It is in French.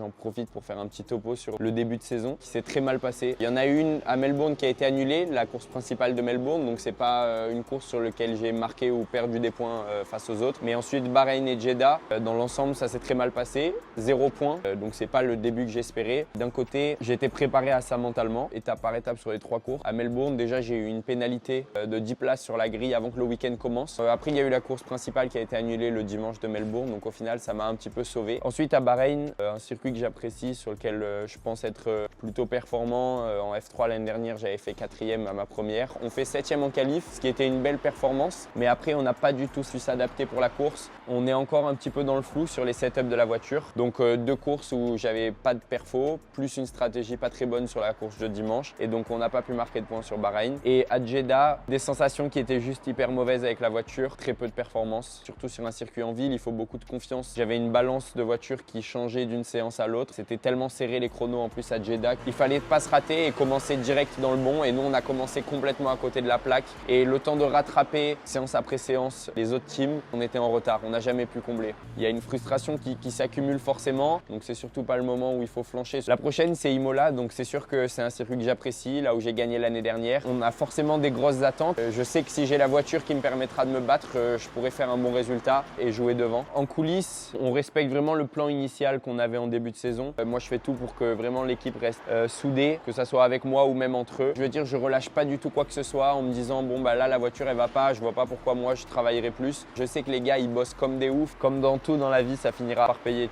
J'en profite pour faire un petit topo sur le début de saison qui s'est très mal passé. Il y en a une à Melbourne qui a été annulée, la course principale de Melbourne, donc c'est pas une course sur laquelle j'ai marqué ou perdu des points face aux autres. Mais ensuite Bahreïn et Jeddah, dans l'ensemble ça s'est très mal passé, 0 points, donc c'est pas le début que j'espérais. D'un côté, j'ai été préparé à ça mentalement, étape par étape sur les 3 courses. À Melbourne, déjà j'ai eu une pénalité de 10 places sur la grille avant que le week-end commence. Après il y a eu la course principale qui a été annulée le dimanche de Melbourne, donc au final ça m'a un petit peu sauvé. Ensuite à Bahreïn, un circuit que j'apprécie, sur lequel je pense être plutôt performant. En F3 l'année dernière, j'avais fait 4e à ma première. On fait 7e en qualif, ce qui était une belle performance. Mais après, on n'a pas du tout su s'adapter pour la course. On est encore un petit peu dans le flou sur les setups de la voiture. Donc 2 courses où j'avais pas de perfo, plus une stratégie pas très bonne sur la course de dimanche. Et donc on n'a pas pu marquer de points sur Bahreïn. Et à Jeddah, des sensations qui étaient juste hyper mauvaises avec la voiture. Très peu de performance, surtout sur un circuit en ville, il faut beaucoup de confiance. J'avais une balance de voiture qui changeait d'une séance à l'autre. C'était tellement serré les chronos en plus à Jeddah qu'il fallait pas se rater et commencer direct dans le bon. Et nous, on a commencé complètement à côté de la plaque. Et le temps de rattraper séance après séance les autres teams, on était en retard. On n'a jamais pu combler. Il y a une frustration qui s'accumule forcément. Donc c'est surtout pas le moment où il faut flancher. La prochaine, c'est Imola. Donc c'est sûr que c'est un circuit que j'apprécie, là où j'ai gagné l'année dernière. On a forcément des grosses attentes. Je sais que si j'ai la voiture qui me permettra de me battre, je pourrais faire un bon résultat et jouer devant. En coulisses, on respecte vraiment le plan initial qu'on avait en début de saison. Moi, je fais tout pour que vraiment l'équipe reste soudée, que ça soit avec moi ou même entre eux. Je veux dire, je relâche pas du tout quoi que ce soit en me disant bon bah là la voiture elle va pas, je vois pas pourquoi moi je travaillerai plus. Je sais que les gars ils bossent comme des oufs, comme dans tout dans la vie, ça finira par payer.